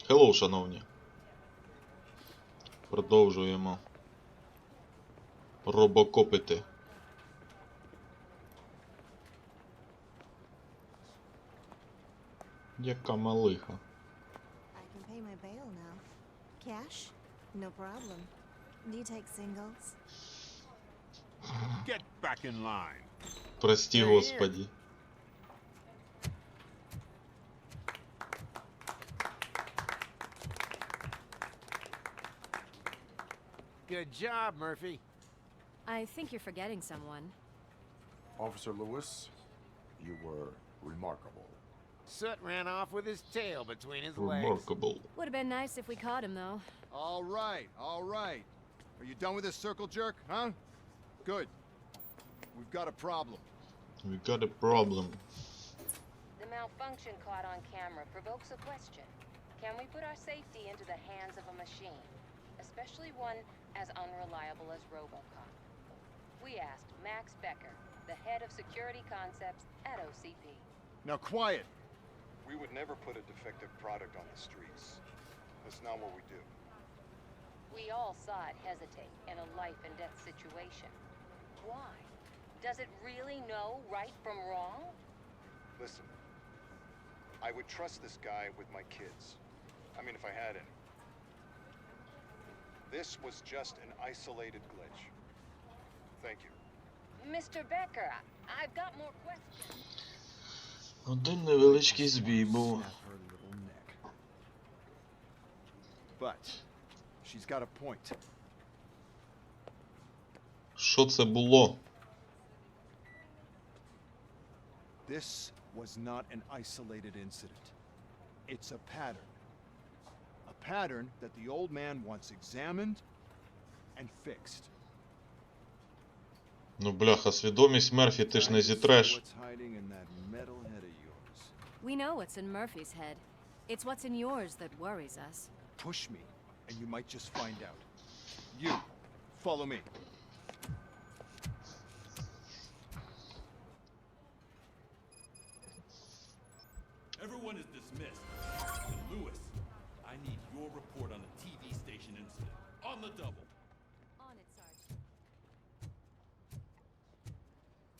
Hello, шановні. Продовжуємо робокопити. Яка малиха. I can pay my bail now. Cash? No problem. Do you take singles? Get back in line. Прости, господи. Good job, Murphy. I think you're forgetting someone. Officer Lewis, you were remarkable. Soot ran off with his tail between his legs. Remarkable. Would have been nice if we caught him, though. All right, all right. Are you done with this circle jerk, huh? Good. We've got a problem. We got a problem. The malfunction caught on camera provokes a question. Can we put our safety into the hands of a machine, especially one as unreliable as RoboCop? We asked Max Becker, the head of security concepts at OCP. Now quiet. We would never put a defective product on the streets. That's not what we do. We all saw it hesitate in a life and death situation. Why? Does it really know right from wrong? Listen, I would trust this guy with my kids. I mean, if I had any. This was just an isolated glitch. Thank you. Mr. Becker, I've got more questions. Один невеличкий збій був. Snap her little neck. But she's got a point. Що це було? This was not an isolated incident. It's a pattern. A pattern that the old man wants examined and fixed. Ну, бляха, свідомість Мерфі ти ж не зітреш. What's hiding in that metal head of yours? We know what's in Murphy's head. It's what's in yours that worries us. Push me, and you might just find out. You, follow me. Everyone is dismissed. And Lewis, I need your report on the TV station incident. On the double. On it, Sarge.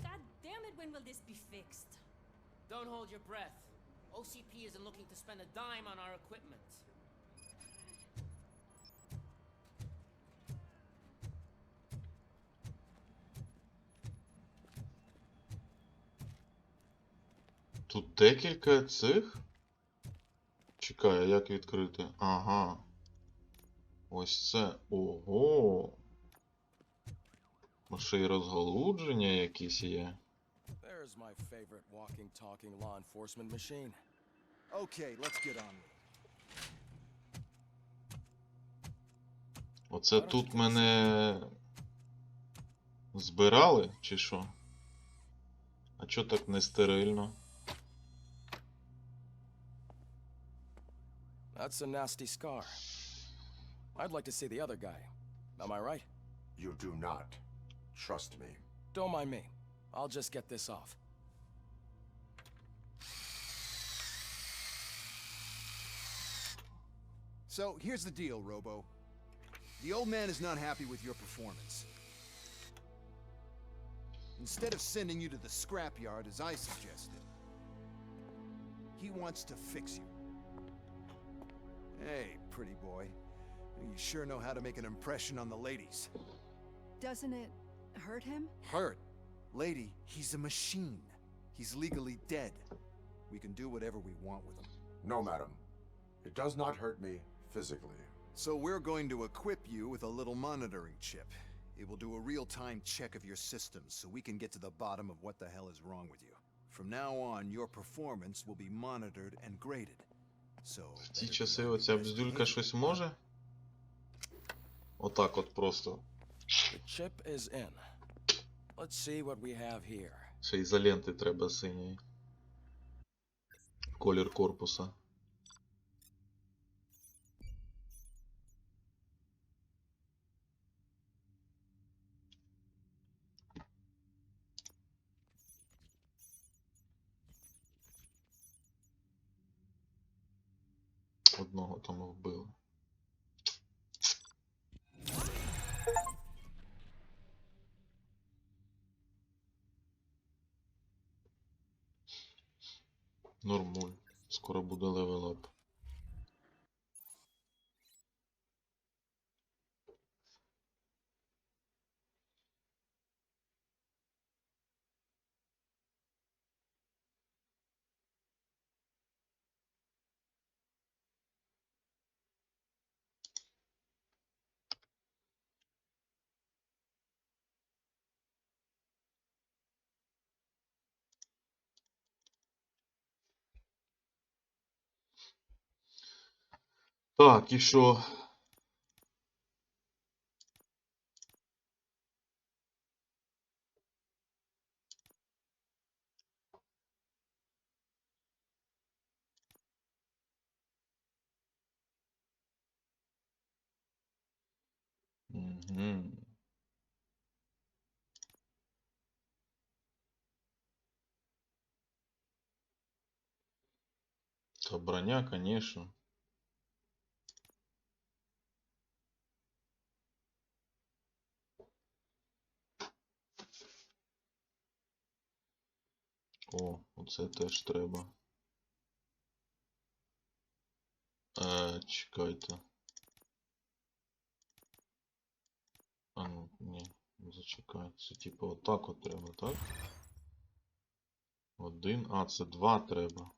God damn it, when will this be fixed? Don't hold your breath. OCP isn't looking to spend a dime on our equipment. Тут декілька цих? Чекай, а як відкрити? Ага. Ось це. Ого. Ще й розгалудження якісь є. There's my favorite walking, talking law enforcement machine. Okay, let's get on with it. Оце тут мене збирали, чи що? А чо так не стерильно? That's a nasty scar. I'd like to see the other guy. Am I right? You do not. Trust me. Don't mind me. I'll just get this off. So, here's the deal, Robo. The old man is not happy with your performance. Instead of sending you to the scrapyard as I suggested, he wants to fix you. Hey, pretty boy. You sure know how to make an impression on the ladies. Doesn't it hurt him? Hurt? Lady, he's a machine. He's legally dead. We can do whatever we want with him. No, madam. It does not hurt me physically. So we're going to equip you with a little monitoring chip. It will do a real-time check of your systems so we can get to the bottom of what the hell is wrong with you. From now on, your performance will be monitored and graded. So, В ті часи оця бздюлька щось може? Отак от просто. The chip is in. Let's see what we have here. Ще ізоленти треба синьої. Колір корпуса. Одного там вбили. Нормуль. Скоро буде левел-ап. Так, і що? Угу. Та броня, конечно. О, оце теж треба. Чекайте. А ну, ні, зачекайте. Це типу отак от треба, так? Один. А, це два треба.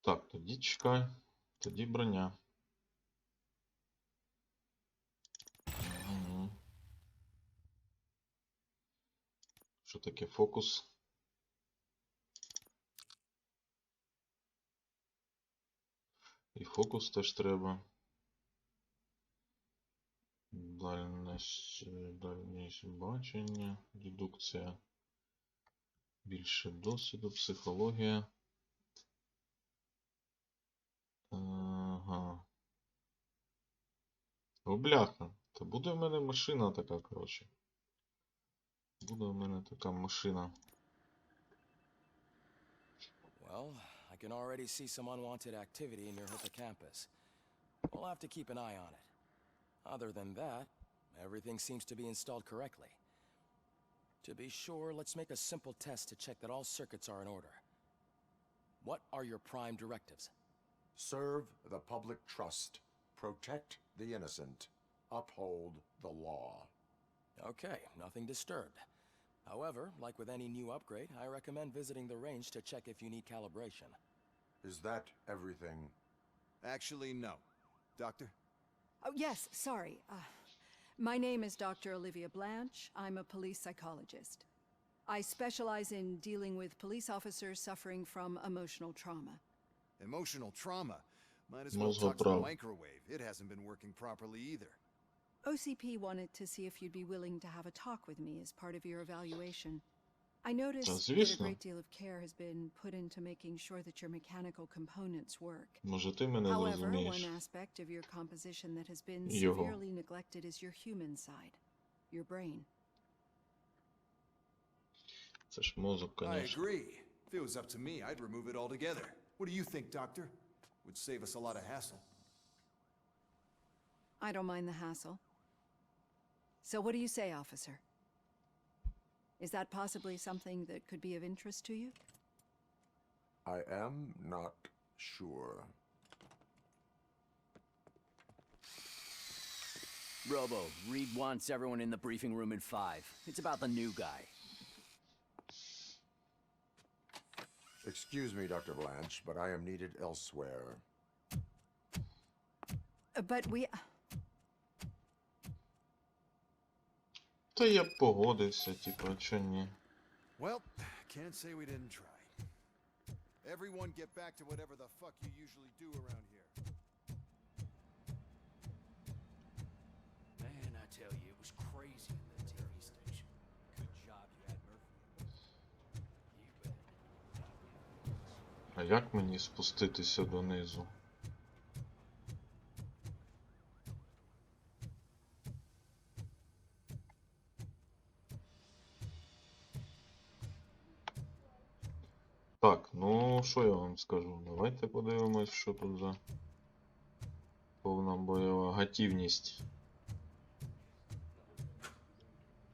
Так, тоді чекай. Тоді броня. Угу. Що таке фокус? І фокус теж треба. Дальність бачення, дедукція. Більше досвіду, психологія. Ага. О, бляха. Та буде в мене машина така, коротше. Буде в мене така машина. Well, I can already see some unwanted activity in your hippocampus. We'll have to keep an eye on it. Other than that, everything seems to be installed correctly. To be sure, let's make a simple test to check that all circuits are in order. What are your prime directives? Serve the public trust. Protect the innocent. Uphold the law. Okay, nothing disturbed. However, like with any new upgrade, I recommend visiting the range to check if you need calibration. Is that everything? Actually, no. Doctor? Oh, yes, sorry. My name is Dr. Olivia Blanche. I'm a police psychologist. I specialize in dealing with police officers suffering from emotional trauma. Emotional trauma? Might as well talk to the microwave. It hasn't been working properly either. OCP wanted to see if you'd be willing to have a talk with me as part of your evaluation. I noticed that a great deal of care has been put into making sure that your mechanical components work. However, one aspect of your composition that has been severely neglected is your human side, your brain. I agree. If it was up to me, I'd remove it altogether. What do you think, Doctor? Would save us a lot of hassle. I don't mind the hassle. So what do you say, officer? Is that possibly something that could be of interest to you? I am not sure. Robo, Reed wants everyone in the briefing room in 5. It's about the new guy. Excuse me, Dr. Blanche, but I am needed elsewhere. But we... Та я погодився, типа, чо ні. Well, can't say we didn't try. Everyone get back to whatever the fuck you usually do around here. Man, I tell you, it was crazy in that TV station. Good job you had Murphy. You bet. А як мені спуститися донизу? Так, ну що я вам скажу? Давайте подивимось, що тут за повна бойова готівність.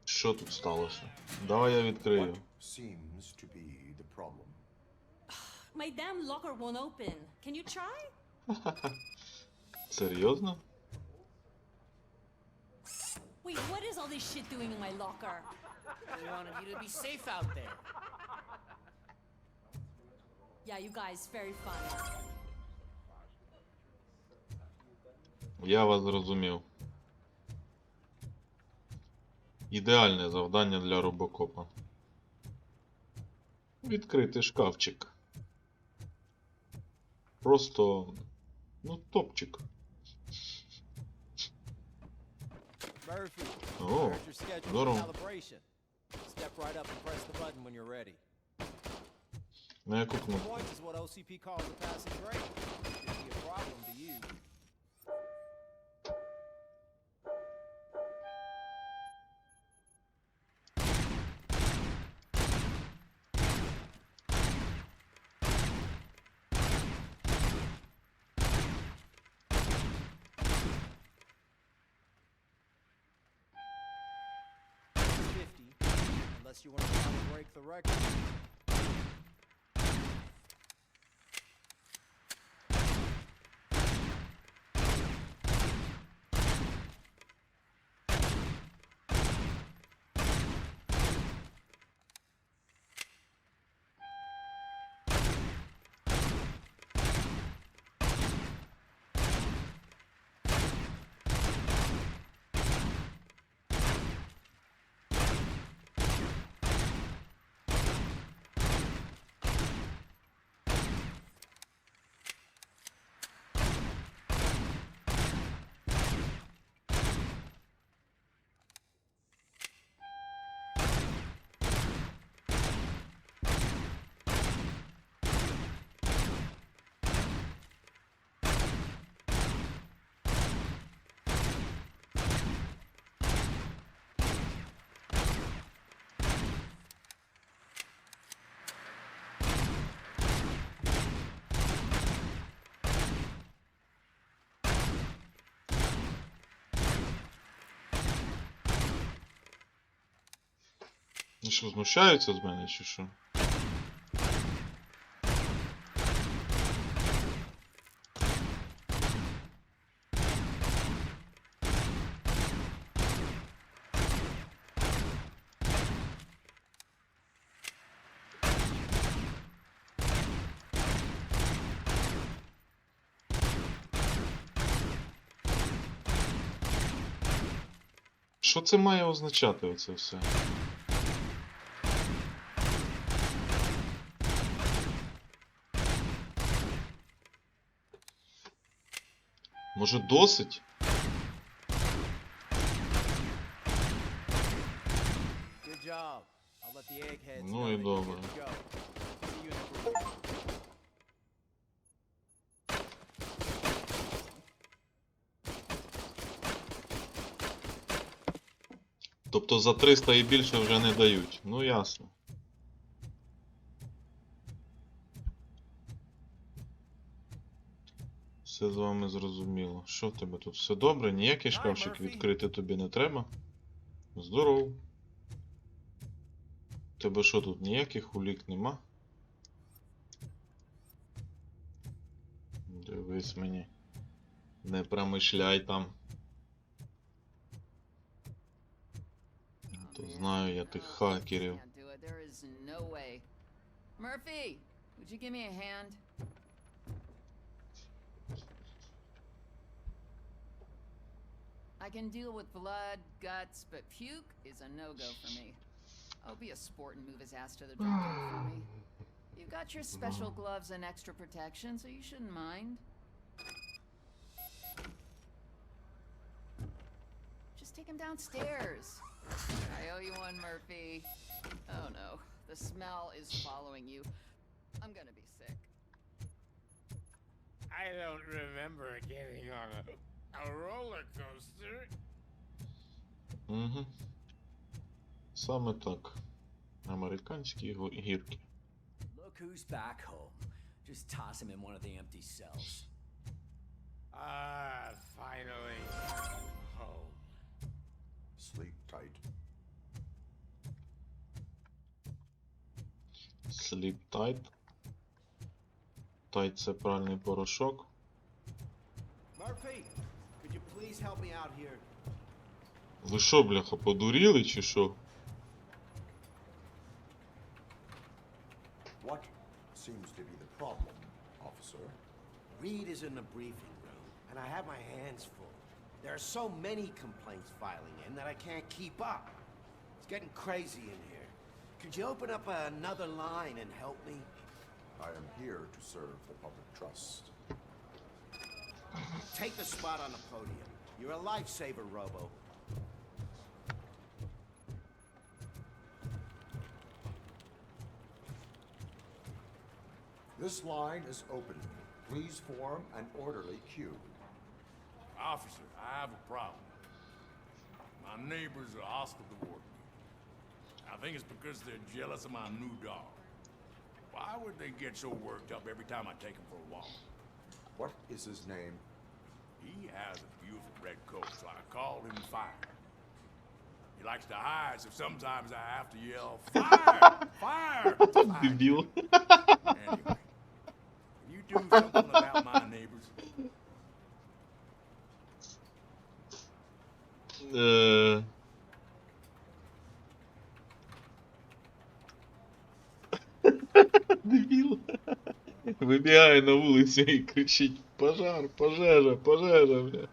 Що тут сталося? Давай я відкрию. Seems to be the problem. My damn locker won't open. Can you try? Серйозно? Wait, what is all this shit doing in my locker? We wanted you to be safe out there. Yeah, you guys, very funny. Я вас зрозумів. Ідеальне завдання для робокопа. Відкрити шкафчик. Просто, ну, топчик. Murphy, О, heard your schedule здорово. calibration. Step right up and press the button when you're ready. На яку кнопку? Points is what OCP calls a passing grade. Should be a problem to you. Unless you want to try to break the record. Ну що, знущаються з мене, чи що? Що це має означати, оце все? Може, досить? Good job. I'll let the eggheads Ну know і that you're добре. good to go. See you in the briefing room. Тобто за 300 і більше вже не дають. Ну ясно. Все з вами зрозуміло. Що в тебе тут? Все добре? Ніякий шкафчик відкрити тобі не треба? Здоров. Тебе що тут? Ніяких улік нема? Дивись мені. Не промишляй там. То знаю я тих хакерів. Can't do it. There is no way. Murphy, would you give me a hand? I can deal with blood, guts, but puke is a no-go for me. I'll be a sport and move his ass to the doctor for me. You've got your special gloves and extra protection, so you shouldn't mind. Just take him downstairs. I owe you one, Murphy. Oh no, the smell is following you. I'm gonna be sick. I don't remember getting on a roller coaster. Угу. Саме так. Американські гірки. Look who's back home. Just toss him in one of the empty cells. Finally home. Sleep tight. Sleep tight. Tight — це пральний порошок. Murphy, could you please help me out here? Ви що, бляха, подуріли чи що? What seems to be the problem, officer? Reed is in the briefing room, and I have my hands full. There are so many complaints filing in that I can't keep up. It's getting crazy in here. Could you open up another line and help me? I am here to serve the public trust. Take the spot on the podium. You're a lifesaver, Robo. This line is open. Please form an orderly queue. Officer, I have a problem. My neighbors are hostile toward me. I think it's because they're jealous of my new dog. Why would they get so worked up every time I take him for a walk? What is his name? He has a beautiful red coat, so I called him Fire. He likes to hide, so sometimes I have to yell, Fire! Fire! Fire! Дебіл. Anyway, can you do something about my neighbors? Дебіл. Вибігає на вулицю і кричить: пожар, пожежа, пожежа, бля.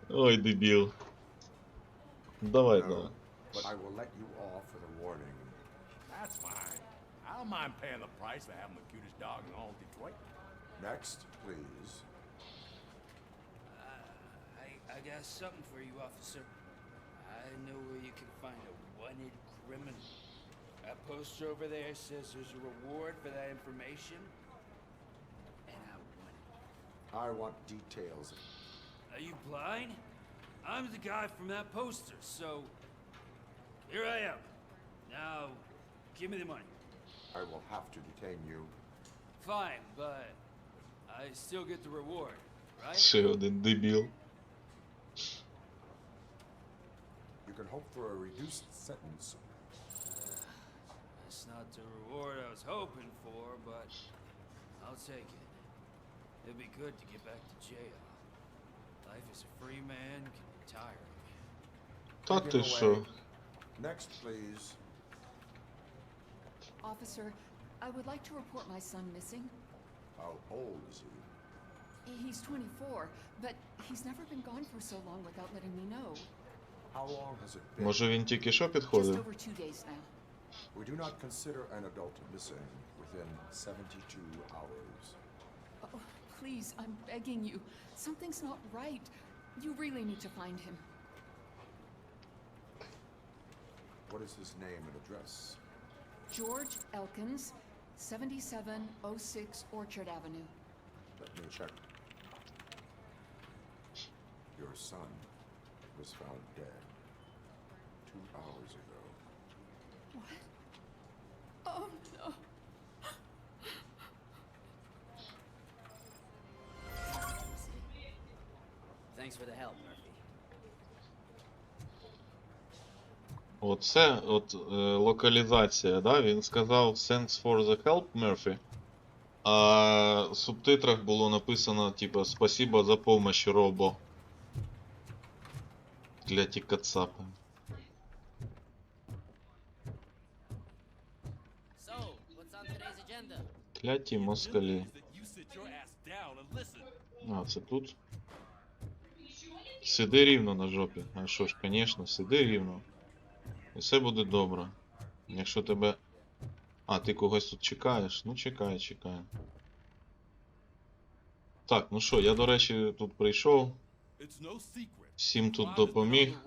Ой, дебіл. Давай, давай. But I will let you off with a warning. That's fine. I don't mind paying the price for having the cutest dog in all of Detroit. Next, please. I got something for you, officer. I know where you can find a wanted criminal. That poster over there says there's a reward for that information. And I want it. I want details. Are you blind? I'm the guy from that poster, so here I am. Now, give me the money. I will have to detain you. Fine, but I still get the reward, right? Ще один дебіл. You can hope for a reduced sentence. That's not the reward I was hoping for, but I'll take it. It'd be good to get back to jail. Life as a free man can be tiring. Та ти що? Next, please. Officer, I would like to report my son missing. How old is he? He's 24, but he's never been gone for so long without letting me know. How long has it been? Може він тільки що Just підходив? over 2 days now. We do not consider an adult missing within 72 hours. Oh, please, I'm begging you. Something's not right. You really need to find him. What is his name and address? George Elkins, 7706 Orchard Avenue. Let me check. Your son was found dead 2 hours ago. What? Oh, no. Thanks for the help, Murphy. Оце от локалізація, да? Він сказав "Thanks for the help, Murphy". А в субтитрах було написано, типа, "Спасибо за помощь, Робо". Кляті кацапи. So, what's on today's agenda? Кляті москалі. You sit your ass down and listen. А, це тут? Сиди рівно на жопі. А що ж, звісно, сиди рівно. І все буде добре. Якщо тебе... А, ти когось тут чекаєш? Ну, чекай, чекай. Так, ну що, я, до речі, тут прийшов. Всім тут допоміг.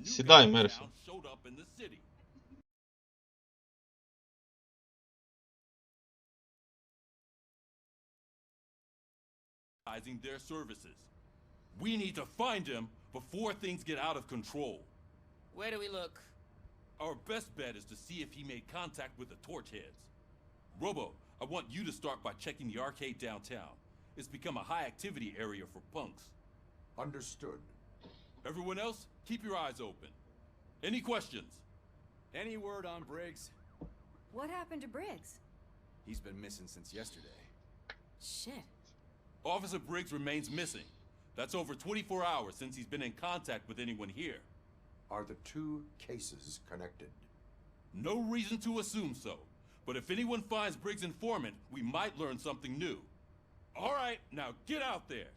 Сідай, Мерфі. Their services. We need to find him before things get out of control. Where do we look? Our best bet is to see if he made contact with the torch heads. Robo, I want you to start by checking the arcade downtown. It's become a high-activity area for punks. Understood. Everyone else, keep your eyes open. Any questions? Any word on Briggs? What happened to Briggs? He's been missing since yesterday. Shit. Officer Briggs remains missing. That's over 24 hours since he's been in contact with anyone here. Are the two cases connected? No reason to assume so. But if anyone finds Briggs' informant, we might learn something new. All right, now get out there.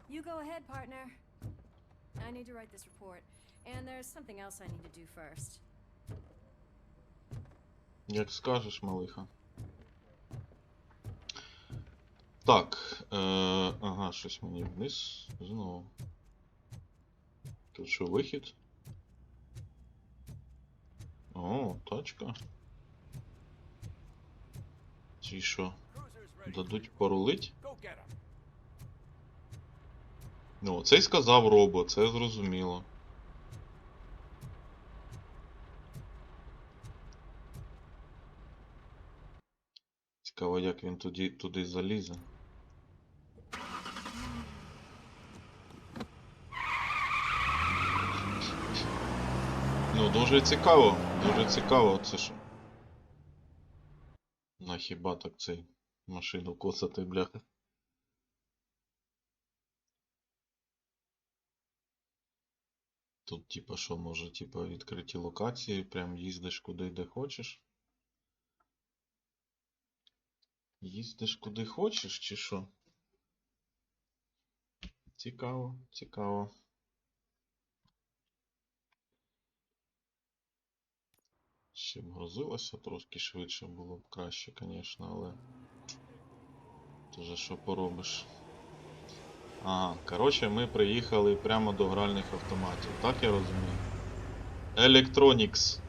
You go ahead, partner. I need to write this report. And there's something else I need to do first. Як скажеш, малиха. Так, ага, щось мені вниз знову. Тут що, вихід? О, тачка. Ці що? Дадуть порулить? Ну, цей сказав Робо, це зрозуміло. Цікаво, як він туди залізе. Ну, дуже цікаво, це що. На хіба так цей машину коцати, бляха. Тут, типа, що, може, типа, відкриті локації, прям їздиш куди де хочеш. Їздиш куди хочеш, чи що? Цікаво, цікаво. Ще б грузилося трошки швидше, було б краще, звісно, але... Тоже що поробиш? Ага, коротше, ми приїхали прямо до гральних автоматів, так я розумію? Electronics.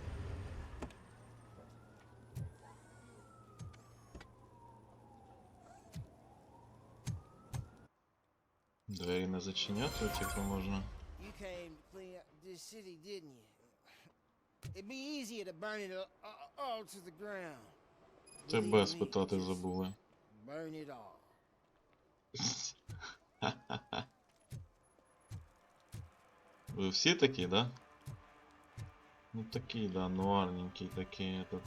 Двері не зачиняти, типу, можна. You came to clean up this city, didn't you? It'd be easier to burn it all to the ground. Тебе спитати забули. Burn it all. Ви всі такі, да? Ну такий, да, нуарненький такий этот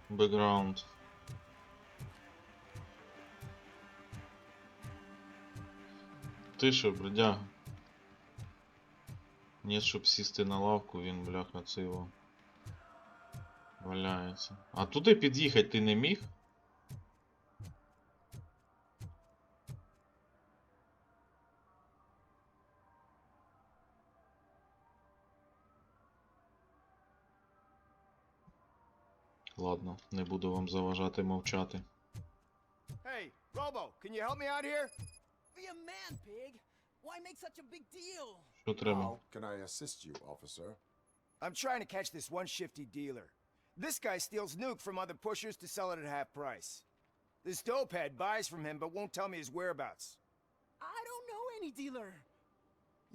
бекграунд. Ти що, бродяга? Ні, щоб сісти на лавку, він, бляха, це його валяється. А туди під'їхати ти не міг? Ладно, не буду вам заважати мовчати. Hey, Robo, can you help me out here? Be a man, pig. Why make such a big deal? Що треба? How can I assist you, officer? I'm trying to catch this one shifty dealer. This guy steals nuke from other pushers to sell it at half price. This dopehead buys from him but won't tell me his whereabouts. I don't know any dealer.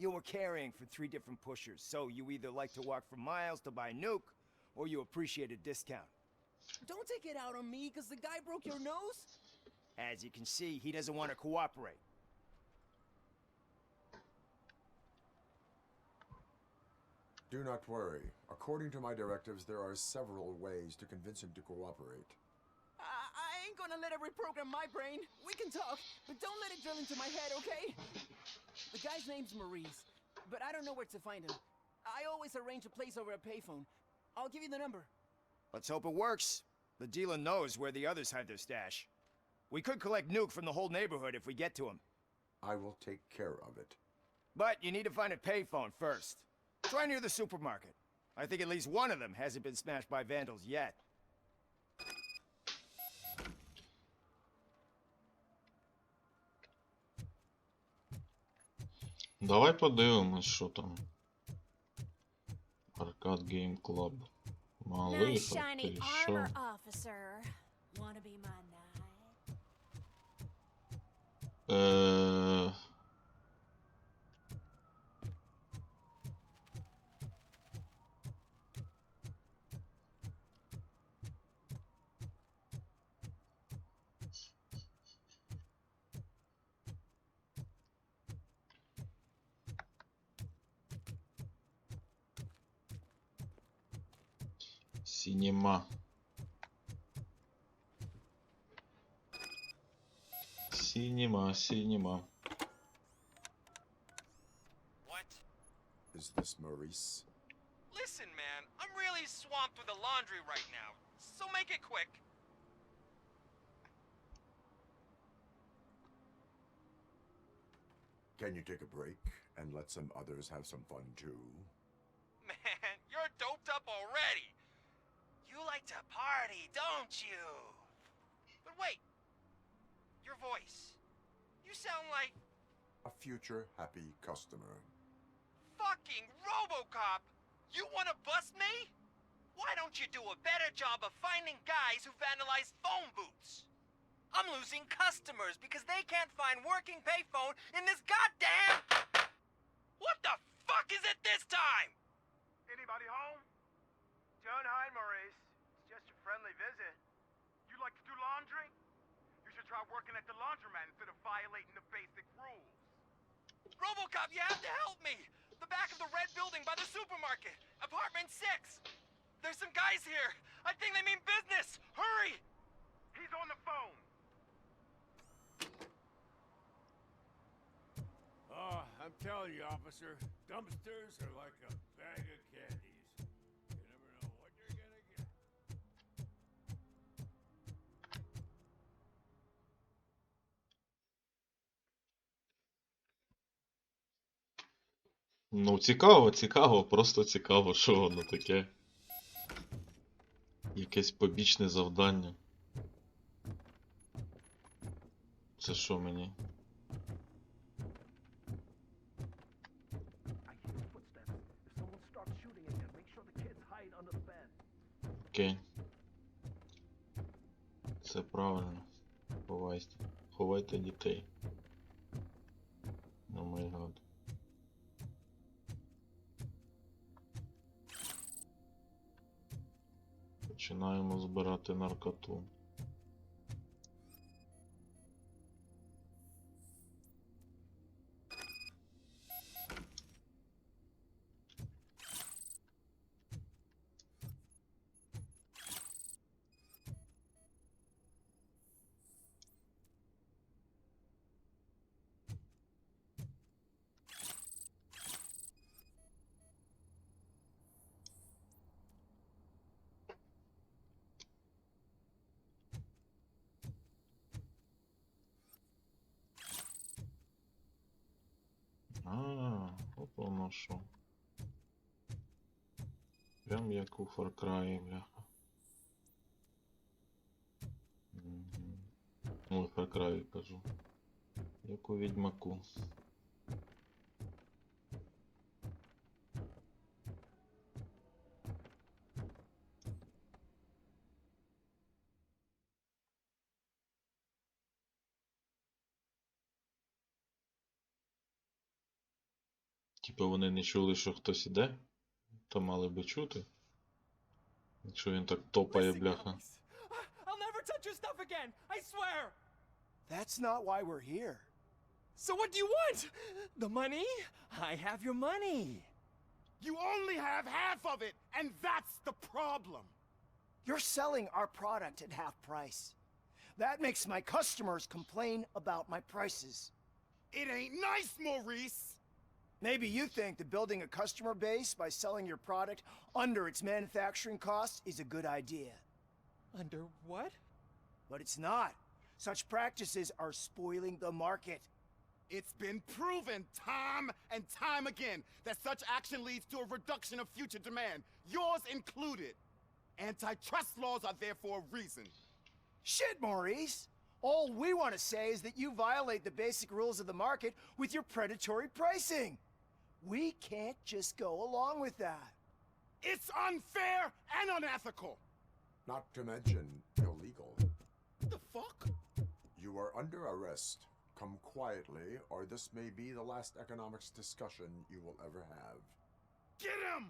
You were carrying for 3 different pushers, so you either like to walk for miles to buy nuke, or you appreciate a discount. Don't take it out on me because the guy broke your nose. As you can see, he doesn't want to cooperate. Do not worry. According to my directives, there are several ways to convince him to cooperate. I ain't gonna let it reprogram my brain. We can talk, but don't let it drill into my head, okay? The guy's name's Maurice, but I don't know where to find him. I always arrange a place over a payphone. I'll give you the number. Let's hope it works. The dealer knows where the others hide their stash. We could collect nuke from the whole neighborhood if we get to him. I will take care of it. But you need to find a payphone first. Try near the supermarket. I think at least one of them hasn't been smashed by vandals yet. Давай подивимось, що там. Arcade Game Club. Малиха, ти що? officer. Wanna be my knight? Синема. Синема. What? Is this Maurice? Listen, man, I'm really swamped with the laundry right now, so make it quick. Can you take a break and let some others have some fun too? Man, you're doped up already. You like to party, don't you? But wait, your voice. You sound like A future happy customer. fucking RoboCop. You want to bust me? Why don't you do a better job of finding guys who vandalize phone booths? I'm losing customers because they can't find working payphone in this goddamn... What the fuck is it this time? Anybody home? Don't hide, Maurice. It's just a friendly visit. You like to do laundry? You should try working at the laundromat instead of violating the basic rules. RoboCop, you have to help me! The back of the red building by the supermarket. Apartment 6. There's some guys here. I think they mean business. Hurry! He's on the phone. Oh, I'm telling you, officer, dumpsters are like a bag of candies. You never know what you're gonna get. Ну, цікаво, просто цікаво, що воно таке. Якесь побічне завдання. Це що мені? Окей. Це правильно. Ховайте дітей. О май гад. Починаємо збирати наркоту. От воно що. Прям як у Far Cry, бляха. Ой, Far Cry кажу. Як у Відьмаку. Типа вони не чули, що хтось іде? То мали би чути. Якщо він так топає, бляха. I'll never touch your stuff again, I swear! That's not why we're here. So what do you want? The money? I have your money. You only have half of it, and that's the problem. You're selling our product at half price. That makes my customers complain about my prices. It ain't nice, Maurice! Maybe you think that building a customer base by selling your product under its manufacturing costs is a good idea. Under what? But it's not. Such practices are spoiling the market. It's been proven time and time again that such action leads to a reduction of future demand, yours included. Antitrust laws are there for a reason. Shit, Maurice! All we want to say is that you violate the basic rules of the market with your predatory pricing. We can't just go along with that. It's unfair and unethical. Not to mention illegal. The fuck? You are under arrest. Come quietly, or this may be the last economics discussion you will ever have. Get him!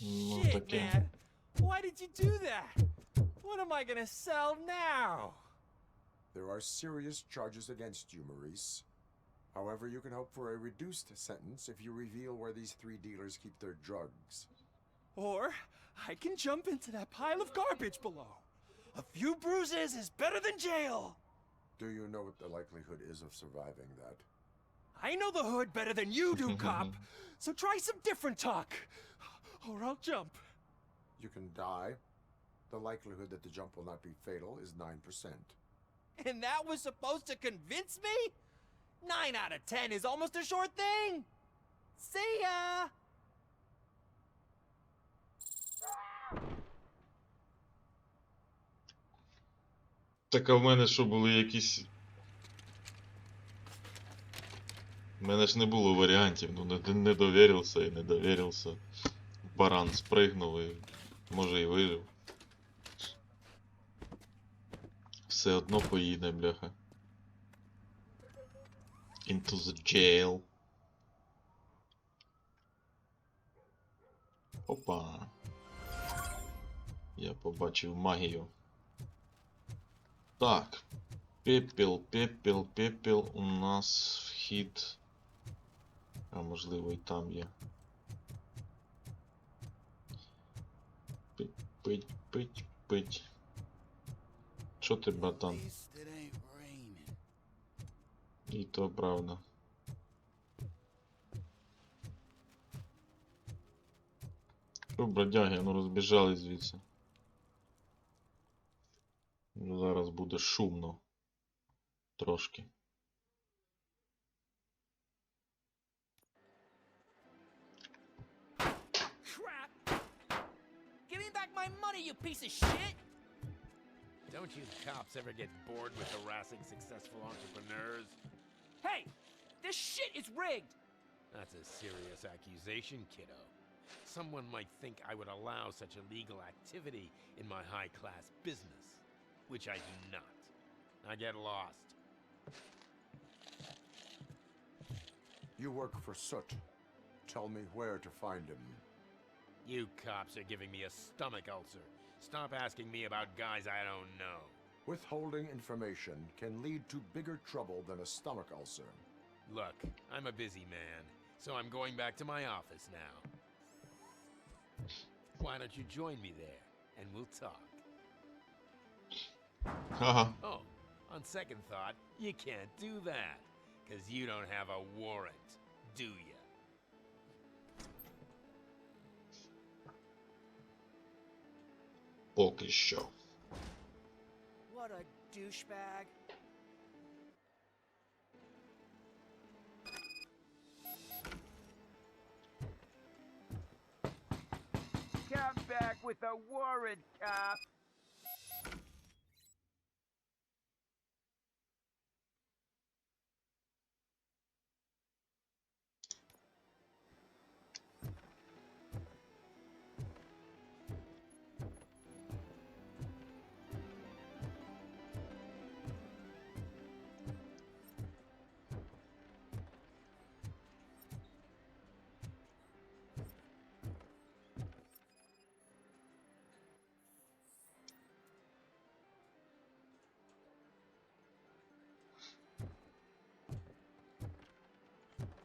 Ну, Shit, таке. man. did you do that? What am I gonna sell now? There are serious charges against you, Maurice. However, you can hope for a reduced sentence if you reveal where these 3 dealers keep their drugs. Or I can jump into that pile of garbage below. A few bruises is better than jail. Do you know what the likelihood is of surviving that? I know the hood better than you do, cop. So try some different talk, or I'll jump. You can die. The likelihood that the jump will not be fatal is 9%. And that was supposed to convince me? 9 out of 10 is almost a sure thing. See ya! Так, а в мене що були якісь... В мене ж не було варіантів, ну не довірився і не довірився. Баран спригнув і може і вижив. Все одно поїде, бляха. Into the jail. Опа. Я побачив магію. Так. Пепел, пепел, пепел. У нас вхід. А можливо і там є. Пить, пить, пить, пить. Що ти, братан? І то правда. Що, бродяги, ну розбіжались звідси. Ну, зараз буде шумно. Трошки. Crap! Give me back my money, you piece of shit! Don't you cops ever get bored with harassing successful entrepreneurs? Hey! This shit is rigged! That's a serious accusation, kiddo. Someone might think I would allow such illegal activity in my high-class business, which I do not. I get lost. You work for Soot. Tell me where to find him. You cops are giving me a stomach ulcer. Stop asking me about guys I don't know. Withholding information can lead to bigger trouble than a stomach ulcer. Look, I'm a busy man, so I'm going back to my office now. Why don't you join me there, and we'll talk. Oh, on second thought, you can't do that, because you don't have a warrant, do ya? Поки що. What a douchebag. Come back with a warrant, cop.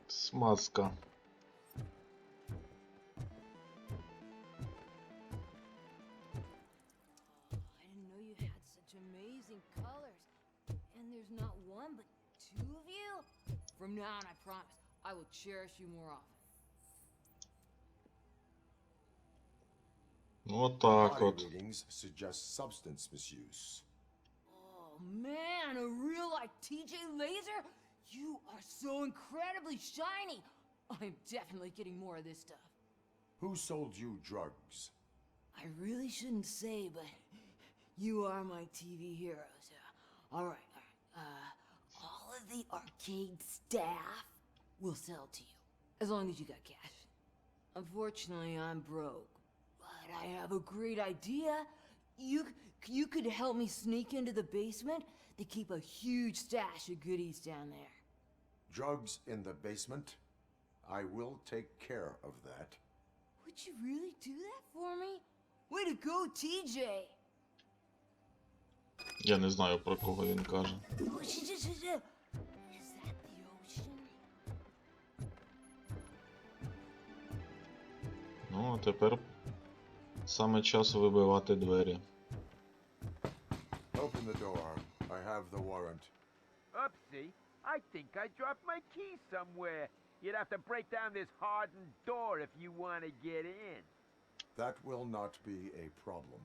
Смазка. I didn't know you had such amazing colors. And there's not one, but 2 of you? From now on, I promise, I will cherish you more often. Вот так Body вот. readings suggest substance misuse. Oh man, a real like TJ Laser? You are so incredibly shiny. I'm definitely getting more of this stuff. Who sold you drugs? I really shouldn't say, but you are my TV heroes. All right. All of the arcade staff will sell to you, as long as you got cash. Unfortunately, I'm broke, but I have a great idea. You could help me sneak into the basement. They keep a huge stash of goodies down there. Drugs in the basement? I will take care of that. Would you really do that for me? Way to go, TJ! Я не знаю, про кого він каже. Ну, а тепер саме час вибивати двері. Open the door. I have the warrant. Oopsie. I think I dropped my key somewhere. You'd have to break down this hardened door if you want to get in. That will not be a problem.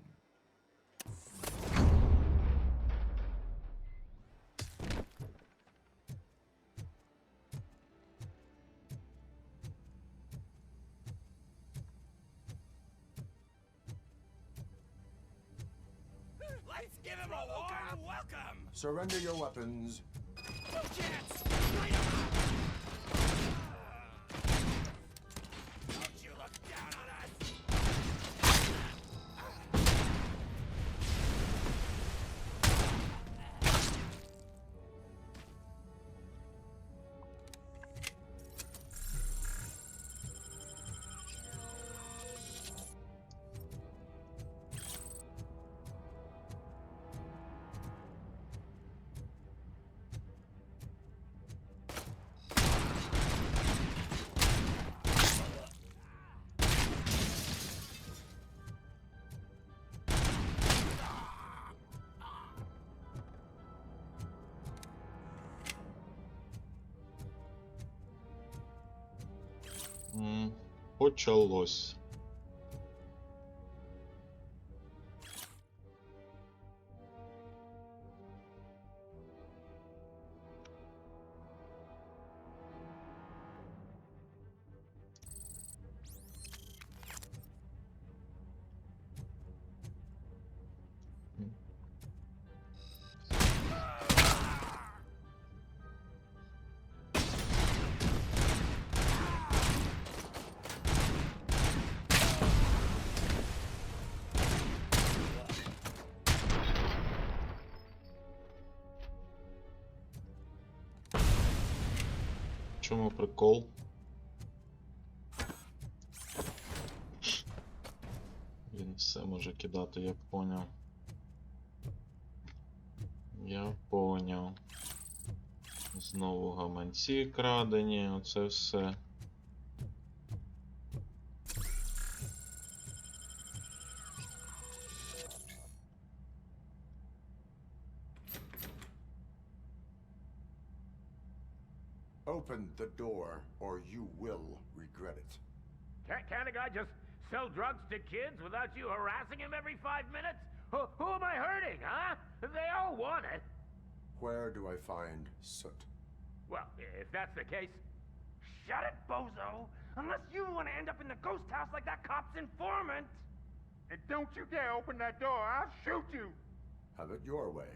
Let's give him a warm welcome! Surrender your weapons. No chance! Don't you look down on us! Почалось. В чому прикол? Він все може кидати, я поняв. Я поняв. Знову гаманці крадені, оце все. Open the door, or you will regret it. Can't a guy just sell drugs to kids without you harassing him every 5 minutes? Who am I hurting, huh? They all want it. Where do I find soot? Well, if that's the case, shut it, bozo! Unless you want to end up in the ghost house like that cop's informant! And don't you dare open that door, I'll shoot you! Have it your way.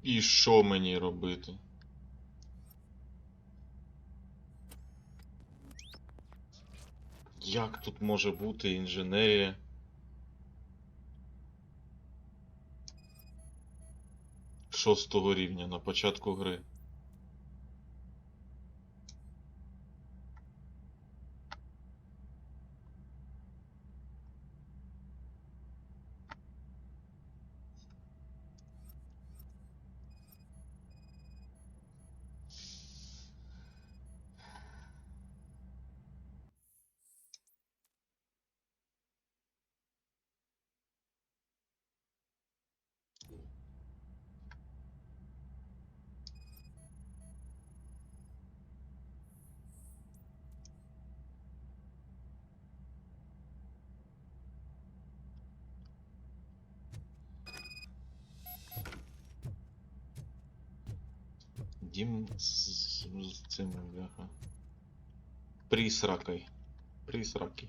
І що мені робити? Як тут може бути інженерія? Шостого рівня на початку гри. Дім з цим, бляха. Присракой. Присраки.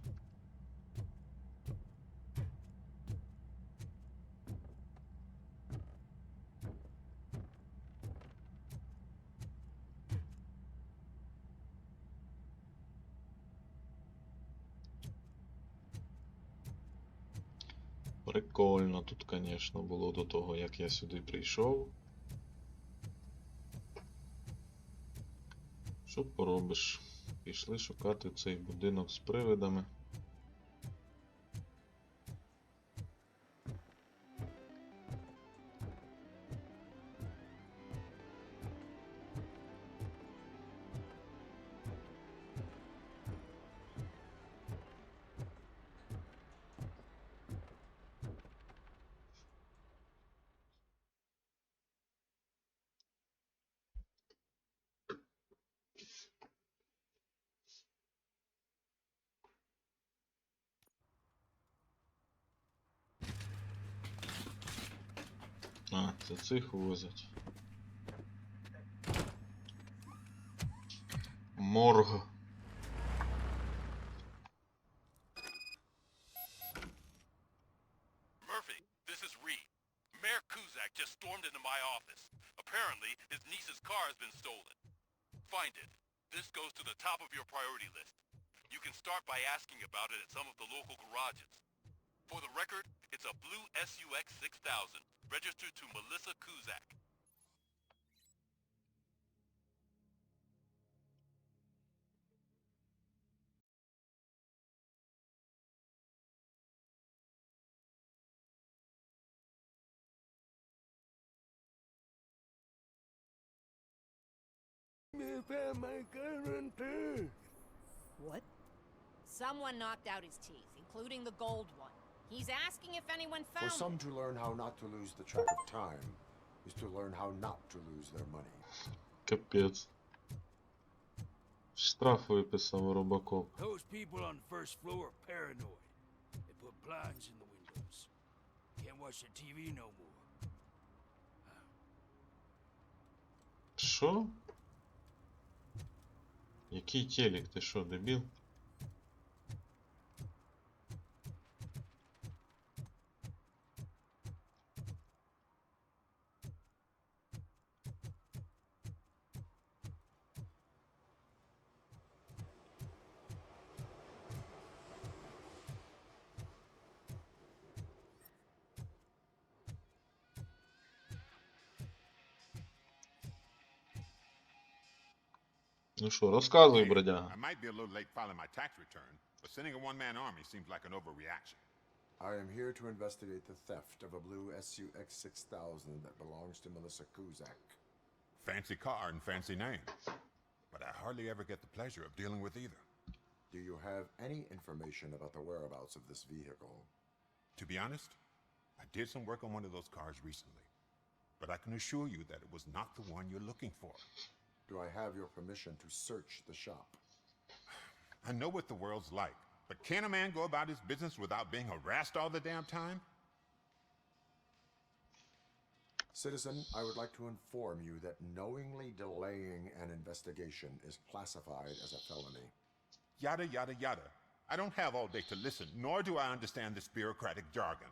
Прикольно тут, конечно, було до того, як я сюди прийшов. Що поробиш? Пішли шукати цей будинок з привидами. А, це цих возять. Морг. Murphy, this is Reed. Mayor Kuzak just stormed into my office. Apparently, his niece's car has been stolen. Find it. This goes to the top of your priority list. You can start by asking about it at some of the local garages. For the record, it's a blue SUX 6000, registered to Melissa Kuzak. What? Someone knocked out his teeth, including the gold one. He's asking if anyone For found some it. to learn how not to lose the track of time is to learn how not to lose their money. Капець. Штраф виписав RoboCop. Those people on the first floor are paranoid. They put blinds in the windows. Can't watch the TV no more. Що? Який телек? Ти що, дебіл? Ну що, розказуй, бродяга. I might be a little late filing my tax return, but sending a one-man army seems like an overreaction. I am here to investigate the theft of a blue SUX 6000 that belongs to Melissa Kuzak. Fancy car and fancy name, but I hardly ever get the pleasure of dealing with either. Do you have any information about the whereabouts of this vehicle? To be honest, I did some work on one of those cars recently, but I can assure you that it was not the one you're looking for. Do I have your permission to search the shop? I know what the world's like, but can a man go about his business without being harassed all the damn time? Citizen, I would like to inform you that knowingly delaying an investigation is classified as a felony. Yada, yada, yada. I don't have all day to listen, nor do I understand this bureaucratic jargon.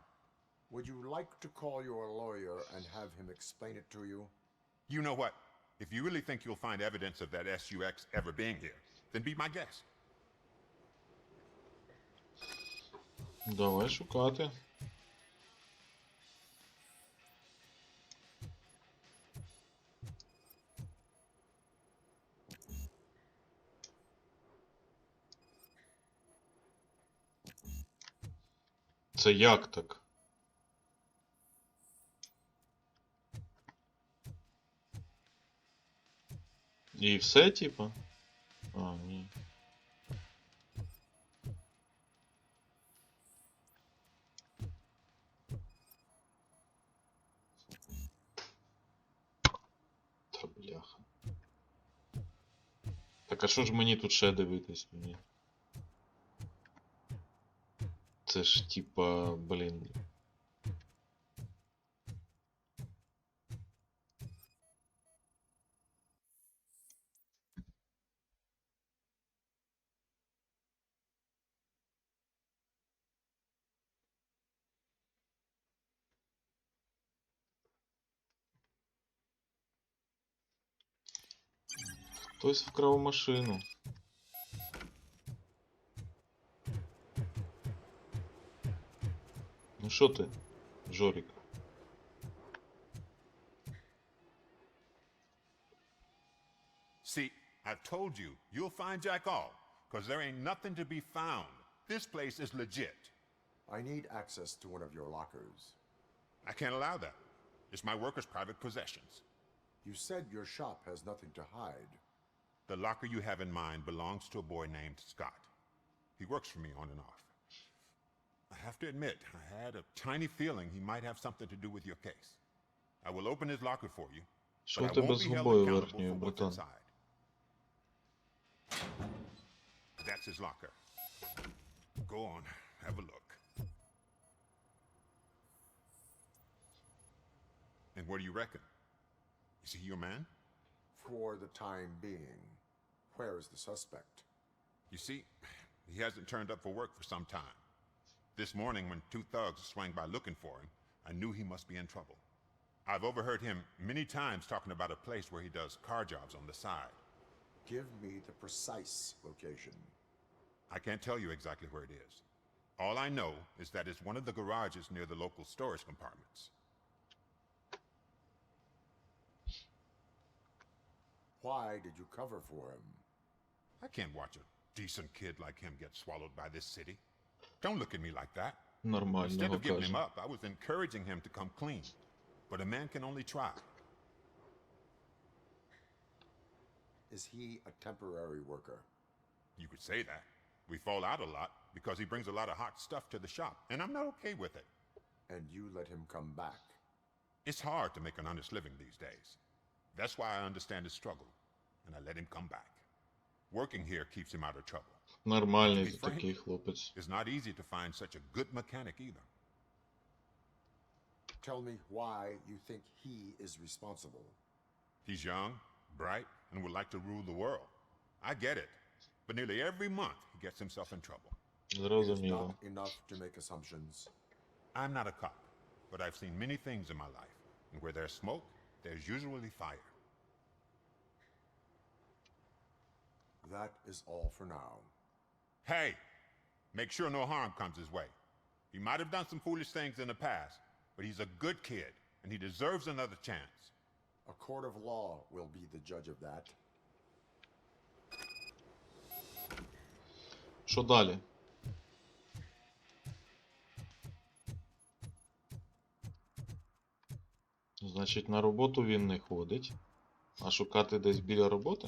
Would you like to call your lawyer and have him explain it to you? You know what? If you really think you'll find evidence of that SUX ever being here, then be my guest. Давай шукати. Це як так? І все, типа? А, ні. Та бляха. Так а що ж мені тут ще дивитись мені? Це ж типа, блін. Хтось вкрав машину. Ну що ти, Жорик? See, I've told you, you'll find Jack all, because there ain't nothing to be found. This place is legit. I need access to one of your lockers. I can't allow that. It's my workers' private possessions. You said your shop has nothing to hide. The locker you have in mind belongs to a boy named Scott. He works for me on and off. I have to admit, I had a tiny feeling he might have something to do with your case. I will open his locker for you, Що but в I тебе won't з be held губою accountable верхньою, for what's братан? inside. That's his locker. Go on, have a look. And what do you reckon? Is he your man? For the time being. Where is the suspect? You see, he hasn't turned up for work for some time. This morning, when two thugs swang by looking for him, I knew he must be in trouble. I've overheard him many times talking about a place where he does car jobs on the side. Give me the precise location. I can't tell you exactly where it is. All I know is that it's one of the garages near the local storage compartments. Why did you cover for him? I can't watch a decent kid like him get swallowed by this city. Don't look at me like that. Instead Нормального of giving him каже. up, I was encouraging him to come clean. But a man can only try. Is he a temporary worker? You could say that. We fall out a lot because he brings a lot of hot stuff to the shop, and I'm not okay with it. And you let him come back? It's hard to make an honest living these days. That's why I understand his struggle, and I let him come back. Working here keeps him out of trouble. Нормальний To be frank, такий хлопець. it's not easy to find such a good mechanic either. Tell me why you think he is responsible. He's young, bright, and would like to rule the world. I get it. But nearly every month he gets himself in trouble. It is Зрозуміло. not enough to make assumptions. I'm not a cop, but I've seen many things in my life. And where there's smoke, there's usually fire. That is all for now. Hey! Make sure no harm comes his way. He might have done some foolish things in the past, but he's a good kid, and he deserves another chance. A court of law will be the judge of that. Що далі? Значить, на роботу він не ходить. А шукати десь біля роботи?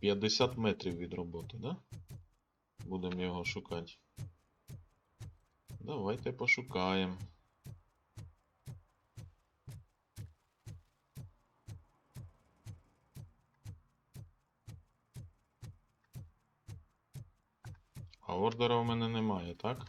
50 метрів від роботи, да? Будемо його шукати. Давайте пошукаємо. А ордера в мене немає, так?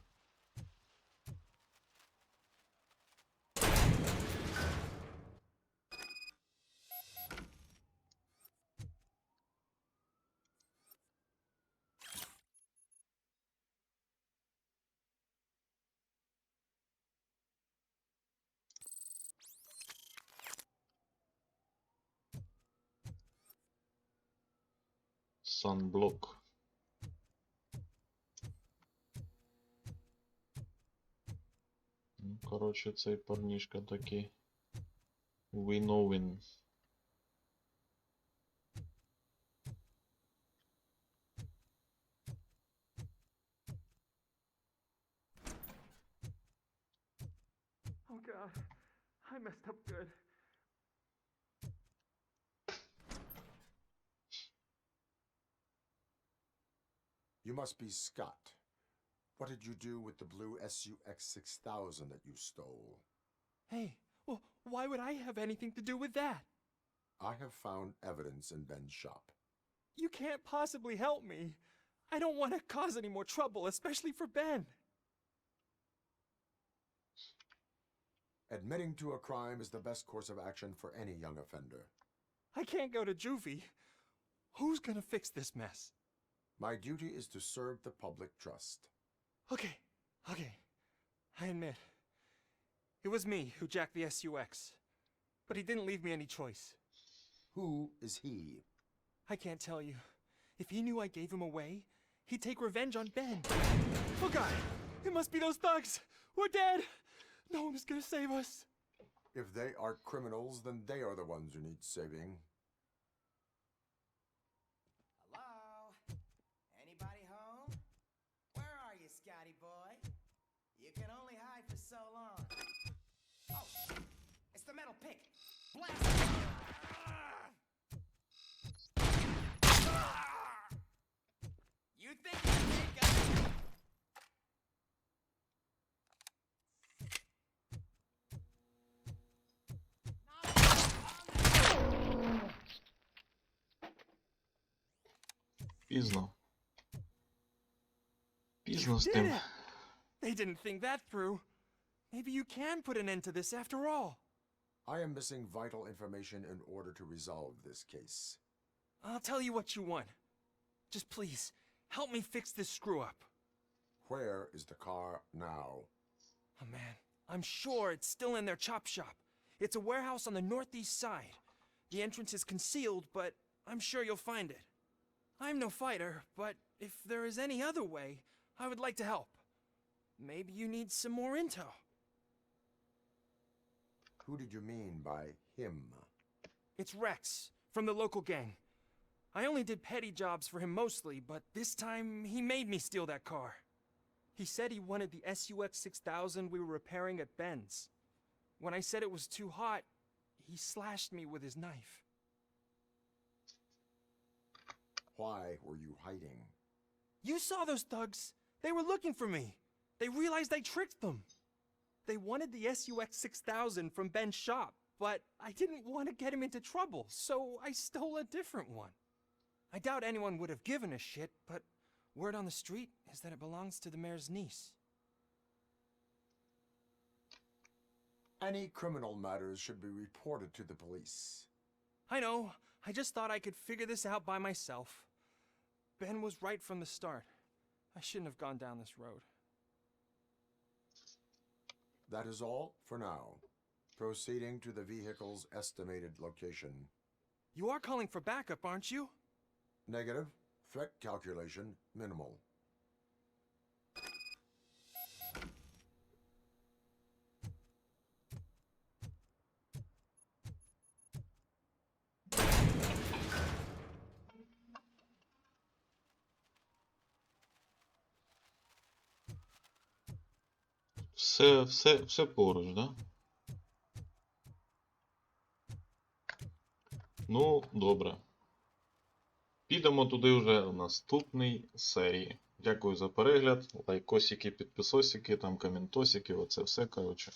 Sunblock. Ну, коротше, цей парнішка такий Winnowing. Oh god, I messed up good. You must be Scott. What did you do with the blue SUX 6000 that you stole? Hey, well, why would I have anything to do with that? I have found evidence in Ben's shop. You can't possibly help me. I don't want to cause any more trouble, especially for Ben. Admitting to a crime is the best course of action for any young offender. I can't go to juvie. Who's gonna fix this mess? My duty is to serve the public trust. Okay. I admit. It was me who jacked the SUX. But he didn't leave me any choice. Who is he? I can't tell you. If he knew I gave him away, he'd take revenge on Ben. Oh God, it must be those thugs. We're dead. No one is gonna save us. If they are criminals, then they are the ones who need saving. Hello? Anybody home? Where are you, Scotty boy? You can only hide for so long. Oh, it's the metal pick. Blast it! You think you take us? Пізно. Пізно з Did тим. it? They didn't think that through. Maybe you can put an end to this after all. I am missing vital information in order to resolve this case. I'll tell you what you want. Just please, help me fix this screw-up. Where is the car now? Oh man, I'm sure it's still in their chop shop. It's a warehouse on the northeast side. The entrance is concealed, but I'm sure you'll find it. I'm no fighter, but if there is any other way, I would like to help. Maybe you need some more intel. Who did you mean by him? It's Rex, from the local gang. I only did petty jobs for him mostly, but this time he made me steal that car. He said he wanted the SUX 6000 we were repairing at Ben's. When I said it was too hot, he slashed me with his knife. Why were you hiding? You saw those thugs. They were looking for me. They realized I tricked them. They wanted the SUX 6000 from Ben's shop, but I didn't want to get him into trouble, so I stole a different one. I doubt anyone would have given a shit, but word on the street is that it belongs to the mayor's niece. Any criminal matters should be reported to the police. I know. I just thought I could figure this out by myself. Ben was right from the start. I shouldn't have gone down this road. That is all for now. Proceeding to the vehicle's estimated location. You are calling for backup, aren't you? Negative. Threat calculation minimal. Все поруч, да? Ну, добре. Підемо туди вже в наступній серії. Дякую за перегляд. Лайкосики, підписосики, там коментосики, оце все, коротше.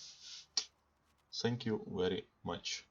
Thank you very much.